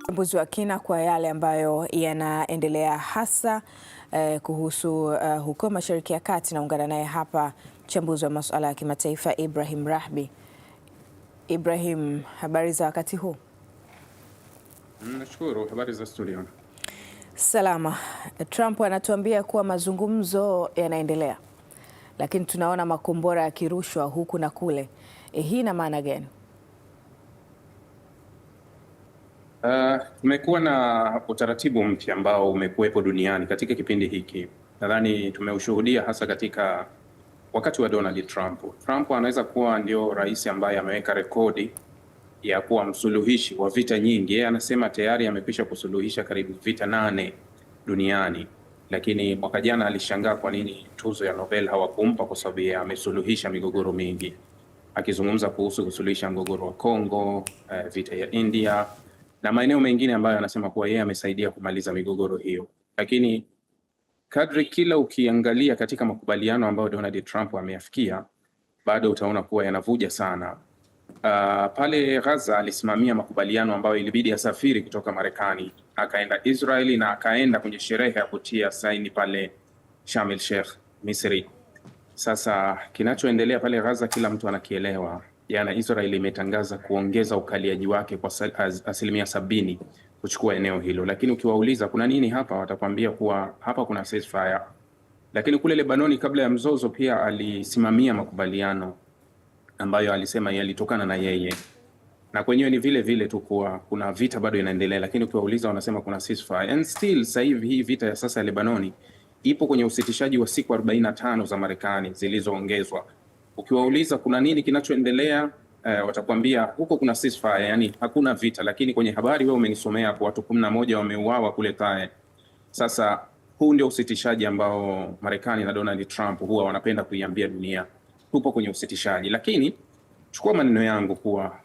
Uchambuzi wa kina kwa yale ambayo yanaendelea hasa kuhusu huko Mashariki ya Kati. Naungana naye hapa mchambuzi wa masuala ya kimataifa Ibrahim Rahbi. Ibrahim, habari za wakati huu? Nashukuru, habari za studio. Salama. Trump anatuambia kuwa mazungumzo yanaendelea, lakini tunaona makombora yakirushwa huku na kule. Hii ina maana gani? Tumekuwa na utaratibu mpya ambao umekuwepo duniani katika kipindi hiki. Nadhani tumeushuhudia hasa katika wakati wa Donald Trump. Trump anaweza kuwa ndio rais ambaye ameweka rekodi ya kuwa msuluhishi wa vita nyingi. Yeye anasema tayari amekwisha kusuluhisha karibu vita 8 duniani. Lakini mwaka jana alishangaa kwa nini tuzo ya Nobel hawakumpa kwa sababu yeye amesuluhisha migogoro mingi. Akizungumza kuhusu kusuluhisha mgogoro wa Kongo, vita ya India na maeneo mengine ambayo anasema kuwa yeye amesaidia kumaliza migogoro hiyo. Lakini kadri kila ukiangalia katika makubaliano ambayo Donald Trump ameyafikia, bado utaona kuwa yanavuja sana. Pale Gaza alisimamia makubaliano ambayo ilibidi asafiri kutoka Marekani, akaenda Israeli na akaenda kwenye sherehe ya kutia saini pale Sharm el Sheikh, Misri. Sasa kinachoendelea pale Gaza kila mtu anakielewa. Jana Israeli imetangaza kuongeza ukaliaji wake kwa 70% kuchukua eneo hilo. Lakini ukiwauliza kuna nini hapa, watakwambia kuwa hapa kuna ceasefire. Lakini kule Lebanoni kabla ya mzozo pia alisimamia makubaliano ambayo alisema yalitokana na yeye. Na kwenyewe ni vile vile tu kuwa kuna vita bado inaendelea, lakini ukiwauliza wanasema kuna ceasefire. And still sasa hivi hii vita ya sasa ya Lebanoni ipo kwenye usitishaji wa siku 45 za Marekani zilizoongezwa. Ukiwauliza kuna nini kinachoendelea, watakwambia huko kuna ceasefire, yani hakuna vita, lakini kwenye habari wewe umenisomea kwa watu 11 wameuawa kule Tae. Sasa huu ndio usitishaji ambao Marekani na Donald Trump huwa wanapenda kuiambia dunia tupo kwenye usitishaji. Lakini chukua maneno yangu kuwa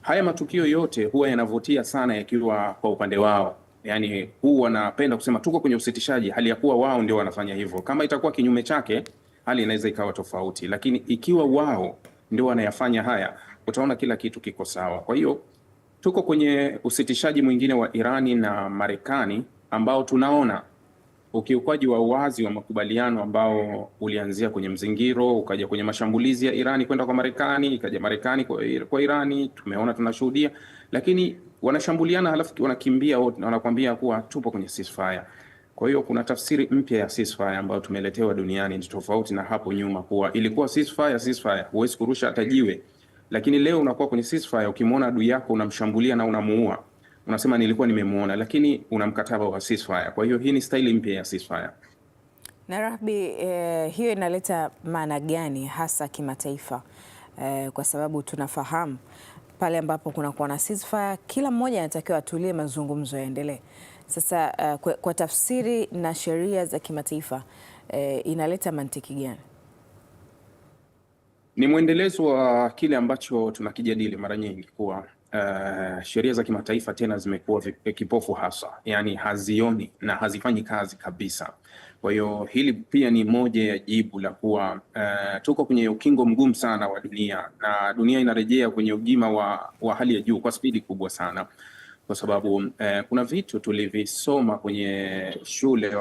haya matukio yote huwa yanavutia sana yakiwa kwa upande wao. Yani huwa wanapenda kusema tuko kwenye usitishaji hali ya kuwa wao ndio wanafanya hivyo. Kama itakuwa kinyume chake hali inaweza ikawa tofauti, lakini ikiwa wao ndio wanayafanya haya, utaona kila kitu kiko sawa. Kwa hiyo tuko kwenye usitishaji mwingine wa Irani na Marekani ambao tunaona ukiukwaji wa wazi wa makubaliano ambao ulianzia kwenye mzingiro, ukaja kwenye mashambulizi ya Irani kwenda kwa Marekani, ikaja Marekani kwa Irani, tumeona tunashuhudia, lakini wanashambuliana halafu wanakimbia wote, wanakuambia kuwa tupo kwenye ceasefire. Kwa hiyo kuna tafsiri mpya ya ceasefire ambayo tumeletewa duniani, ni tofauti na hapo nyuma kuwa ilikuwa ceasefire, huwezi kurusha hata jiwe. Lakini leo unakuwa kwenye ceasefire, ukimwona adui yako unamshambulia na unamuua. Unasema nilikuwa nimemuona, lakini una mkataba wa ceasefire. Kwa hiyo hii ni staili mpya ya ceasefire. Na Rahbi, hiyo inaleta maana gani hasa kimataifa? Kwa sababu tunafahamu pale ambapo kunakuwa na ceasefire, kila mmoja anatakiwa atulie, mazungumzo yaendelee. Sasa kwa tafsiri na sheria za kimataifa inaleta mantiki gani? Ni mwendelezo wa kile ambacho tunakijadili mara nyingi kuwa sheria za kimataifa tena zimekuwa kipofu hasa, yani hazioni na hazifanyi kazi kabisa. Kwa hiyo hili pia ni moja ya jibu la kuwa tuko kwenye ukingo mgumu sana wa dunia, na dunia inarejea kwenye ujima wa hali ya juu kwa spidi kubwa sana. Kwa sababu kuna vitu tulivisoma kwenye shule,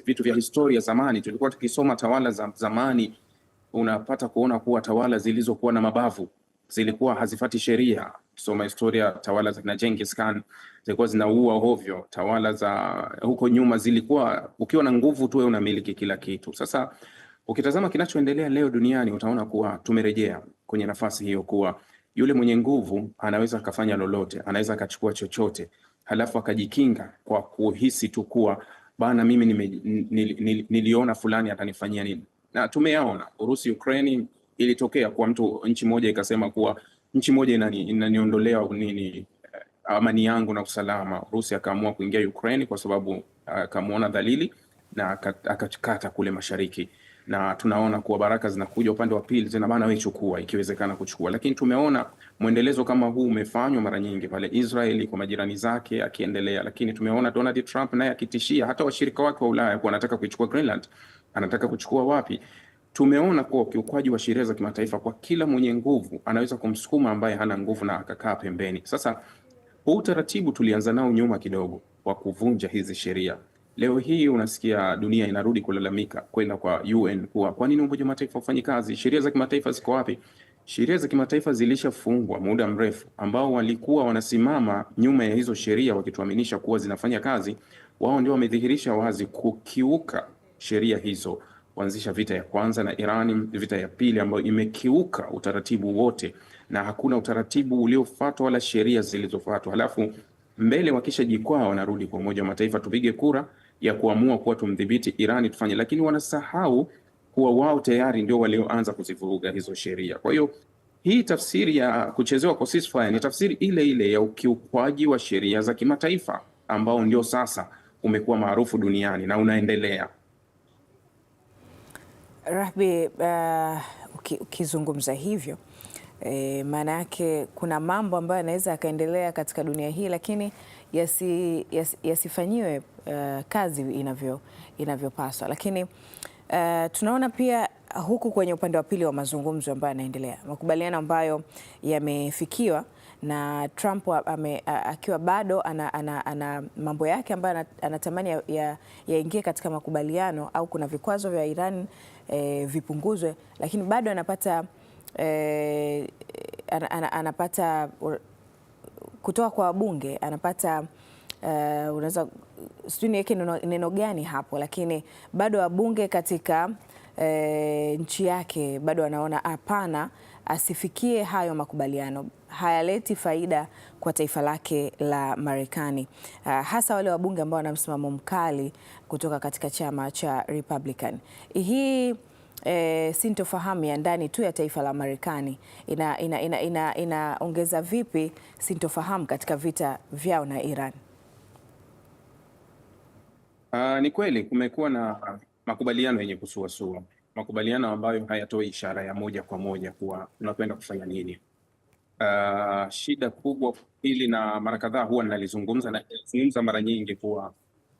vitu vya historia zamani, tulikuwa tukisoma tawala za zamani, unapata kuona kuwa tawala zilizokuwa na mabavu zilikuwa hazifati sheria. Soma historia, tawala za Genghis Khan zilikuwa zinaua hovyo. Tawala za huko nyuma zilikuwa ukiwa na nguvu tu wewe unamiliki kila kitu. Sasa ukitazama kinachoendelea leo duniani utaona kuwa tumerejea kwenye nafasi hiyo kuwa yule mwenye nguvu anaweza akafanya lolote, anaweza akachukua chochote, halafu akajikinga kwa kuhisi tu kuwa bana mimi niliona fulani atanifanyia nini. Na tumeyaona Urusi Ukraine, ilitokea kwa nchi moja ikasema kuwa nchi moja inaniondolea nini amani yangu na usalama. Urusi akaamua kuingia Ukraine kwa sababu akamuona dhalili na akakata kule mashariki. na tunaona kuwa baraka zinakuja upande wa pili tena, bana wewe chukua, ikiwezekana kuchukua. Lakini tumeona mwendelezo kama huu umefanywa mara nyingi pale Israeli kwa majirani zake akiendelea, lakini tumeona Donald Trump naye akitishia hata washirika wake wa Ulaya kuwa anataka kuichukua Greenland, anataka kuchukua wapi. Tumeona kuwa ukiukwaji wa sheria za kimataifa kwa kila mwenye nguvu anaweza kumsukuma ambaye hana nguvu na akakaa pembeni. Sasa huu utaratibu tulianza nao nyuma kidogo wa kuvunja hizi sheria. Leo hii unasikia dunia inarudi kulalamika kwenda kwa UN kuwa kwa nini Umoja wa Mataifa ufanyi kazi? Sheria za kimataifa ziko wapi? Sheria za kimataifa zilishafungwa muda mrefu. Ambao walikuwa wanasimama nyuma ya hizo sheria wakituaminisha kuwa zinafanya kazi, wao ndio wamedhihirisha wazi kukiuka sheria hizo, kuanzisha vita ya kwanza na Irani, vita ya pili ambayo imekiuka utaratibu wote na hakuna utaratibu uliofuatwa wala sheria zilizofuatwa. Halafu mbele wakishajikwaa wanarudi kwa Umoja wa Mataifa tupige kura ya kuamua kuwa tumdhibiti Irani tufanye, lakini wanasahau kuwa wao tayari ndio walioanza kuzivuruga hizo sheria. Kwa hiyo hii tafsiri ya kuchezewa kwa ceasefire ni tafsiri ile ile ya ukiukwaji wa sheria za kimataifa ambao ndio sasa umekuwa maarufu duniani na unaendelea. Rahby, ukizungumza hivyo maana yake kuna mambo ambayo yanaweza yakaendelea katika dunia hii lakini yasifanyiwe kazi inavyopaswa. Lakini tunaona pia huku kwenye upande wa pili wa mazungumzo ambayo yanaendelea, makubaliano ambayo yamefikiwa na Trump akiwa bado ana mambo yake ambayo anatamani yaingie katika makubaliano, au kuna vikwazo vya Iran vipunguzwe, lakini bado anapata kutoka kwa wabunge, anapata unaweza sijui niweke neno gani hapo, lakini bado wabunge katika nchi yake bado anaona hapana, asifikie hayo makubaliano, hayaleti faida kwa taifa lake la Marekani, hasa wale wabunge ambao wana msimamo mkali kutoka katika chama cha Republican. Hii sintofahamu ya ndani tu ya taifa la Marekani inaongeza vipi sintofahamu katika vita vyao na Iran? Ni kweli kumekuwa na makubaliano yenye kusuasua, makubaliano ambayo hayatoi ishara ya moja kwa moja kuwa tunakwenda kufanya nini. Shida kubwa hili, na mara kadhaa huwa nalizungumza mara nyingi, kuwa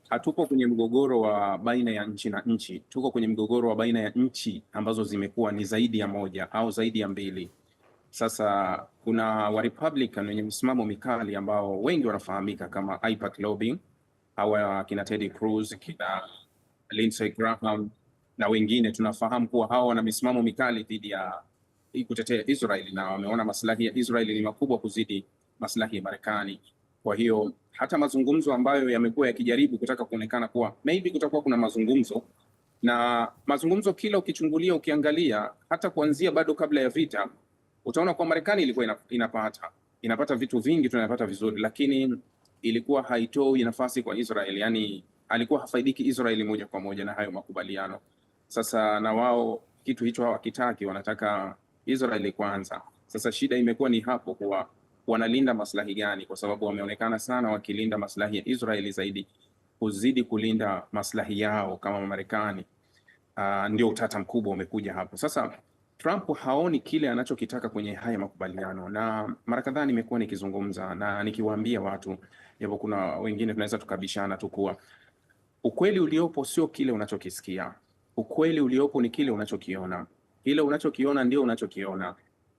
hatupo kwenye mgogoro wa baina ya nchi na nchi, tuko kwenye mgogoro wa baina ya nchi ambazo zimekuwa ni zaidi ya moja au zaidi ya mbili. Sasa kuna wa Republican wenye msimamo mikali ambao wengi wanafahamika kama AIPAC lobbying, hawa kina Ted Cruz, kina Lindsey Graham na wengine. Tunafahamu kuwa hawa wana misimamo mikali dhidi ya kutetea Israeli na wameona maslahi ya Israeli ni makubwa kuzidi maslahi ya Marekani. Kwa hiyo hata mazungumzo ambayo yamekuwa yakijaribu kutaka kuonekana kuwa maybe kutakuwa kuna mazungumzo, na mazungumzo kila ukichungulia ukiangalia hata kuanzia bado kabla ya vita, utaona kwa Marekani ilikuwa inapata vitu vingi, tunapata vizuri, lakini ilikuwa haitoi nafasi kwa Israeli. Yani alikuwa hafaidiki Israeli moja kwa moja na hayo makubaliano. Sasa na wao kitu hicho hawakitaki, wanataka Israeli kwanza. Sasa shida imekuwa ni hapo, kuwa wanalinda maslahi gani? Kwa sababu wameonekana sana wakilinda maslahi ya Israeli zaidi kuzidi kulinda maslahi yao kama Marekani. Ndio utata mkubwa umekuja hapo. Sasa Trump haoni kile anachokitaka kwenye haya makubaliano, na mara kadhaa nimekuwa nikizungumza na nikiwaambia watu, japo kuna wengine tunaweza tukabishana tu, kuwa ukweli uliopo sio kile unachokisikia. Ukweli uliopo ni kile unachokiona. Kile unachokiona ndio unachokiona.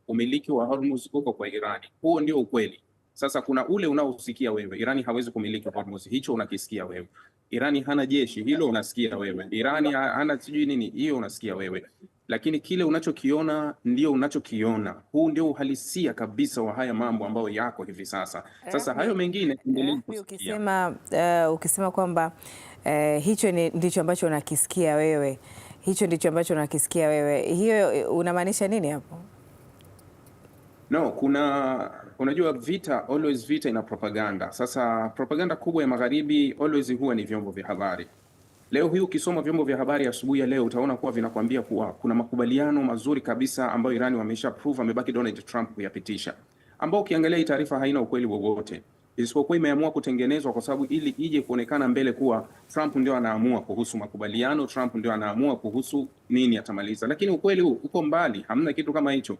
Umiliki wa Hormuz uko kwa Irani, huo ndio ukweli. Sasa kuna ule unaosikia wewe, Irani hawezi kumiliki Hormuz, hicho unakisikia wewe. Irani hana jeshi, hilo unasikia wewe. Irani hana sijui nini, hiyo unasikia wewe. Lakini kile unachokiona ndio unachokiona. Huu ndio uhalisia kabisa wa haya mambo ambayo yako hivi sasa. Sasa hayo mengine ukisema kwamba hicho ndicho ambacho unakisikia wewe, hicho ndicho ambacho unakisikia wewe, hiyo unamaanisha nini hapo? No, unajua always vita ina propaganda. Sasa propaganda kubwa ya magharibi always huwa ni vyombo vya habari. Leo hii ukisoma vyombo vya habari asubuhi ya leo utaona kuwa vinakwambia kuwa kuna makubaliano mazuri kabisa ambayo Irani wamesha prove, amebaki Donald Trump kuyapitisha, ambao ukiangalia hii taarifa haina ukweli wowote. isipokuwa imeamua kutengenezwa kwa sababu ili ije kuonekana mbele kuwa Trump ndio anaamua kuhusu makubaliano, Trump ndio anaamua kuhusu nini atamaliza. Lakini ukweli uko mbali, hamna kitu kama hicho.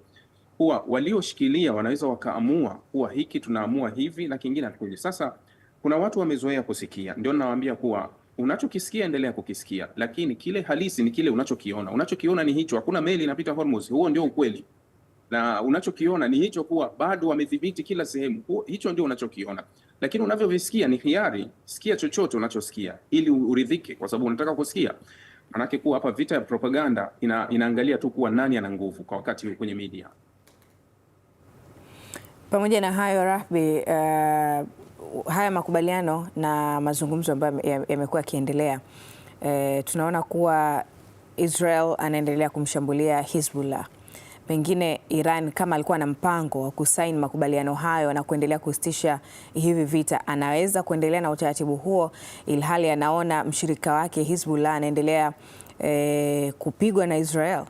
Kuwa walioshikilia wanaweza wakaamua kuwa hiki tunaamua hivi na kingine hakuje. Sasa kuna watu wamezoea kusikia, ndio ninawaambia kuwa unachokisikia endelea kukisikia, lakini kile halisi ni kile unachokiona. Unachokiona ni hicho, hakuna meli inapita Hormuz, huo ndio ukweli. Na unachokiona ni hicho, kuwa bado wamedhibiti kila sehemu, hicho ndio unachokiona. Lakini unavyovisikia ni hiari, sikia chochote unachosikia ili uridhike, kwa sababu unataka kusikia. Manake kuwa hapa vita ya propaganda inaangalia tu kuwa nani ana nguvu kwa wakati kwenye media. Pamoja na hayo Rahby, haya makubaliano na mazungumzo ambayo yamekuwa yakiendelea, tunaona kuwa Israel anaendelea kumshambulia Hezbollah. Pengine Iran kama alikuwa na mpango wa kusaini makubaliano hayo na kuendelea kusitisha hivi vita, anaweza kuendelea na utaratibu huo ilhali anaona mshirika wake Hezbollah anaendelea kupigwa na Israel.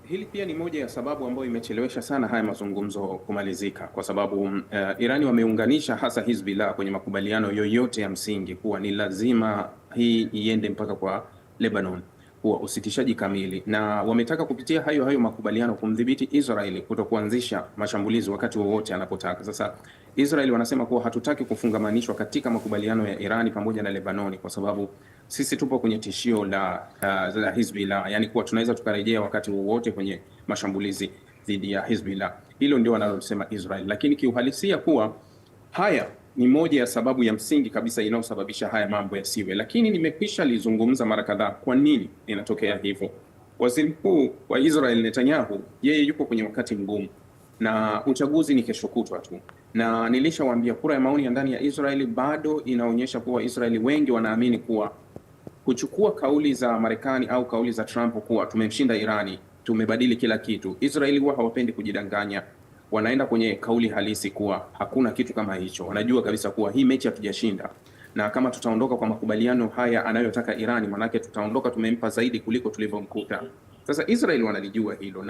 Hili pia ni moja ya sababu ambayo imechelewesha sana haya mazungumzo kumalizika, kwa sababu Irani wameunganisha hasa Hezbollah kwenye makubaliano yoyote ya msingi kuwa ni lazima hii iende mpaka kwa Lebanon kuwa usitishaji kamili, na wametaka kupitia hayo makubaliano kumdhibiti Israeli kutokuanzisha mashambulizi wakati wowote anapotaka. Sasa Israeli wanasema kuwa hatutaki kufungamanishwa katika makubaliano ya Irani pamoja na Lebanoni kwa sababu sisi tupo kwenye tishio la Hezbollah, yani kuwa tunaweza tukarejea wakati wowote kwenye mashambulizi dhidi ya Hezbollah. Hilo ndio wanalosema Israel, lakini kiuhalisia kuwa haya ni moja ya sababu ya msingi kabisa inayosababisha haya mambo yasiwe. Lakini nimekwisha lizungumza mara kadhaa kwa nini inatokea hivyo. Waziri Mkuu wa Israel Netanyahu, yeye yuko kwenye wakati mgumu na uchaguzi ni kesho kutwa tu, na nilishawaambia kura ya maoni ya ndani ya Israeli bado inaonyesha kuwa Israeli wengi wanaamini kuwa kuchukua kauli za Marekani au kauli za Trump kuwa tumemshinda Irani, tumebadili kila kitu. Israeli huwa hawapendi kujidanganya, wanaenda kwenye kauli halisi kuwa hakuna kitu kama hicho. Wanajua kabisa kuwa hii mechi hatujashinda, na kama tutaondoka kwa makubaliano haya anayotaka Irani, manake tutaondoka tumempa zaidi kuliko tulivyomkuta. Sasa Israeli wanalijua hilo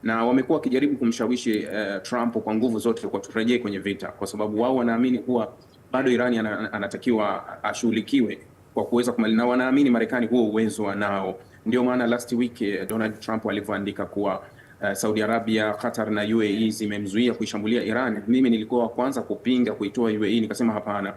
na wamekuwa wakijaribu kumshawishi Trump kwa nguvu zote kwa turejee kwenye vita, kwa sababu wao wanaamini kuwa bado Irani anatakiwa ashughulikiwe kwa kuweza kumaliza, na wanaamini Marekani huo uwezo wanao. Ndio maana last week Donald Trump alivyoandika kuwa Saudi Arabia, Qatar na UAE zimemzuia kuishambulia Iran. Mimi nilikuwa wa kwanza kupinga kuitoa UAE, nikasema hapana,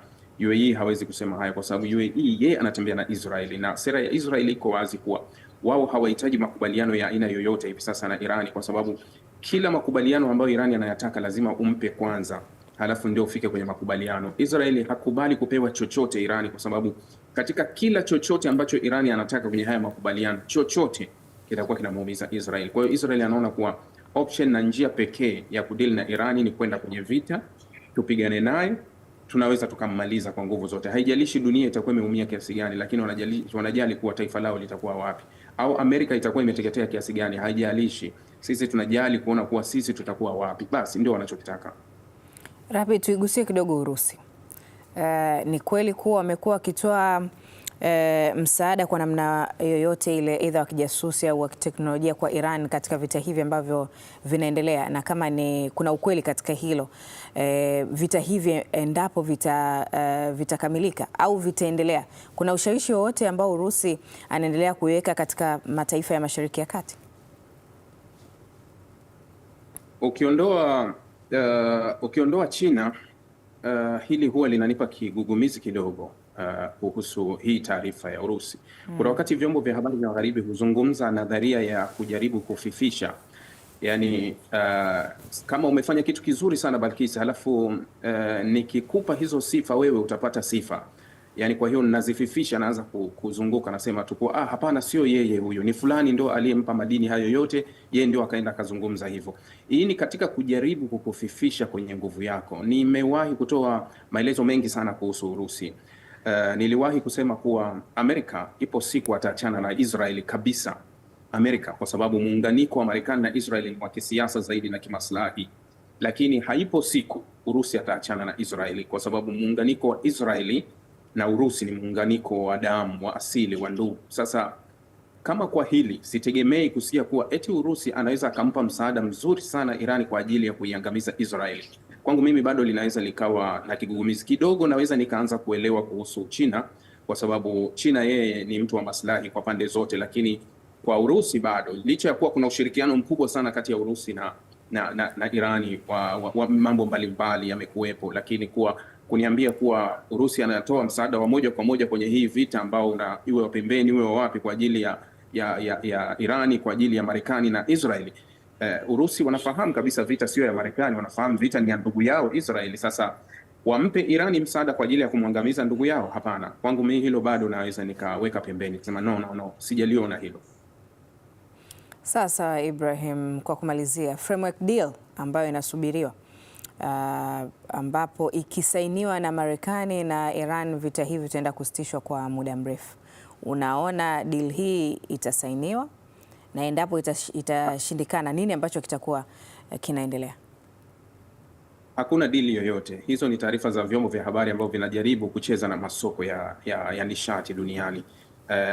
UAE hawezi kusema haya kwa sababu UAE yeye anatembea na Israeli, na sera ya Israeli iko wazi kuwa wao hawahitaji makubaliano ya aina yoyote hivi sasa na Irani, kwa sababu kila makubaliano ambayo Irani anayataka lazima umpe kwanza, halafu ndio ufike kwenye makubaliano. Israeli hakubali kupewa chochote Irani, kwa sababu katika kila chochote ambacho Irani anataka kwenye haya makubaliano, chochote kitakuwa kinamuumiza Israeli. Kwa hiyo Israeli anaona kuwa option na njia pekee ya kudili na Irani ni kwenda kwenye vita, tupigane naye, tunaweza tukammaliza kwa nguvu zote. Haijalishi dunia itakuwa imeumia kiasi gani, lakini wanajali kuwa taifa lao litakuwa wapi, au Amerika itakuwa imeteketea kiasi gani, haijalishi. Sisi tunajali kuona kuwa sisi tutakuwa wapi, basi ndio wanachokitaka. Rahby, tuigusie kidogo Urusi. Ni kweli kuwa wamekuwa wakitoa msaada kwa namna yoyote ile, aidha wa kijasusi au wa kiteknolojia kwa Iran katika vita hivi ambavyo vinaendelea, na kama kuna ukweli katika hilo, vita hivi endapo vitakamilika au vitaendelea, kuna ushawishi wowote ambao Urusi anaendelea kuiweka katika mataifa ya Mashariki ya Kati? Ukiondoa China, hili huwa linanipa kigugumizi kidogo kuhusu hii taarifa ya Urusi. Kuna wakati vyombo vya habari vya magharibi huzungumza nadharia ya kujaribu kufifisha, yani kama umefanya kitu kizuri sana Balkis, halafu nikikupa hizo sifa wewe utapata sifa, yani kwa hiyo nazififisha, naanza kuzunguka, nasema tu kwa hapana, sio yeye huyo, ni fulani ndo aliyempa madini hayo yote, yeye ndio akaenda akazungumza hivyo. Hii ni katika kujaribu kukufifisha kwenye nguvu yako. Nimewahi kutoa maelezo mengi sana kuhusu Urusi. Niliwahi kusema kuwa Amerika ipo siku ataachana na Israeli kabisa, Amerika, kwa sababu muunganiko wa Marekani na Israeli ni wa kisiasa zaidi na kimaslahi, lakini haipo siku Urusi ataachana na Israeli, kwa sababu muunganiko wa Israeli na Urusi ni muunganiko wa damu, wa asili, wa ndugu. Sasa kama kwa hili sitegemei kusikia kuwa eti Urusi anaweza akampa msaada mzuri sana Irani kwa ajili ya kuiangamiza Israeli. kwangu mimi bado linaweza likawa na kigugumizi kidogo. Naweza nikaanza kuelewa kuhusu China, kwa sababu China yeye ni mtu wa maslahi kwa pande zote, lakini kwa Urusi bado, licha ya kuwa kuna ushirikiano mkubwa sana kati ya Urusi na Irani wa mambo mbalimbali yamekuwepo, lakini kuniambia kuwa Urusi anatoa msaada wa moja kwa moja kwenye hii vita ambao iwe wa pembeni iwe wapi kwa ajili ya Irani, kwa ajili ya Marekani na Israeli. Urusi wanafahamu kabisa vita sio ya Marekani, wanafahamu vita ni ya ndugu yao Israeli. Sasa wampe Irani msaada kwa ajili ya kumwangamiza ndugu yao? Hapana, kwangu mimi hilo bado naweza nikaweka pembeni kusema no, sijaliona hilo. Sasa Ibrahim, kwa kumalizia, framework deal ambayo inasubiriwa ambapo ikisainiwa na Marekani na Iran, vita hivi vitaenda kusitishwa kwa muda mrefu. Unaona deal hii itasainiwa? Na endapo itashindikana, nini ambacho kitakuwa kinaendelea? Hakuna dili yoyote. Hizo ni taarifa za vyombo vya habari ambavyo vinajaribu kucheza na masoko ya nishati duniani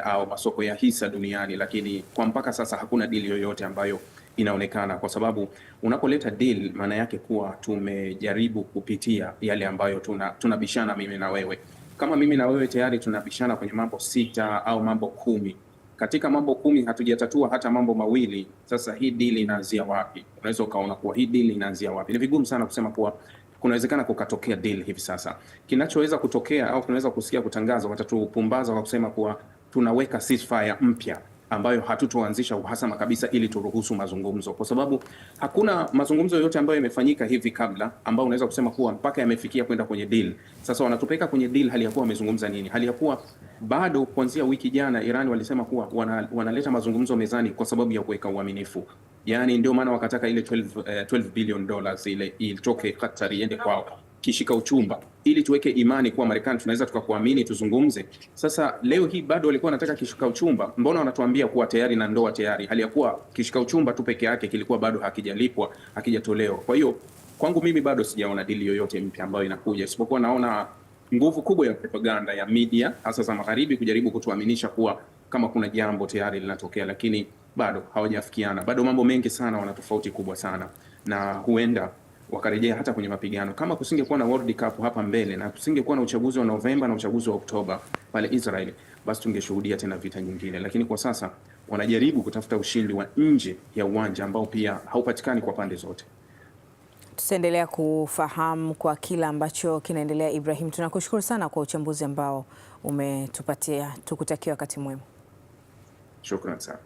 au masoko ya hisa duniani, lakini kwa mpaka sasa hakuna dili yoyote ambayo inaonekana, kwa sababu unapoleta deal maana yake kuwa tumejaribu kupitia yale ambayo tunabishana mimi na wewe. Kama mimi na wewe tayari tunabishana kwenye mambo 6 au mambo 10, katika mambo 10 hatujatatua hata mambo mawili. Sasa hii deal inaanzia wapi? Unaweza ukaona kuwa hii deal inaanzia wapi. Ni vigumu sana kusema kuwa kunawezekana kukatokea deal hivi sasa. Kinachoweza kutokea au tunaweza kusikia kutangazwa, watatupumbaza kwa kusema kuwa tunaweka ceasefire mpya ambayo hatutoanzisha uhasama kabisa ili turuhusu mazungumzo, kwa sababu hakuna mazungumzo yoyote ambayo yamefanyika hivi kabla ambao unaweza kusema kuwa mpaka yamefikia kwenda kwenye deal. Sasa wanatupeka kwenye deal hali ya kuwa wamezungumza nini? Hali ya kuwa bado kuanzia wiki jana Iran walisema kuwa wanaleta mazungumzo mezani kwa sababu ya kuweka uaminifu. Yani ndio maana wakataka ile $12 billion ile itoke Qatar iende kwao kishika uchumba, ili tuweke imani kuwa Marekani tunaweza tukakuamini tuzungumze. Sasa leo hii bado walikuwa wanataka kishika uchumba. Mbona wanatuambia kuwa tayari na ndoa tayari, hali ya kuwa kishika uchumba tu peke yake kilikuwa bado hakijalipwa, hakijatolewa. Kwa hiyo kwangu mimi bado sijaona dili yoyote mpya ambayo inakuja, isipokuwa naona nguvu kubwa ya propaganda ya media hasa za magharibi kujaribu kutuaminisha kuwa kama kuna jambo tayari linatokea, lakini bado hawajafikiana. Bado mambo mengi sana, wana tofauti kubwa sana, na huenda wakarejea hata kwenye mapigano. Kama kusingekuwa na World Cup hapa mbele na kusingekuwa na uchaguzi wa Novemba na uchaguzi wa Oktoba pale Israel, basi tungeshuhudia tena vita nyingine. Lakini kwa sasa wanajaribu kutafuta ushindi wa nje ya uwanja ambao pia haupatikani kwa pande zote. Tutaendelea kufahamu kwa kila ambacho kinaendelea. Ibrahim, tunakushukuru sana kwa uchambuzi ambao umetupatia. Tukutakia wakati mwema. Shukrani sana.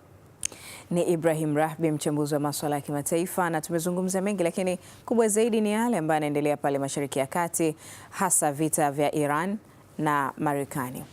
Ni Ibrahim Rahbi, mchambuzi wa masuala ya kimataifa, na tumezungumza mengi, lakini kubwa zaidi ni yale ambayo yanaendelea pale Mashariki ya Kati, hasa vita vya Iran na Marekani.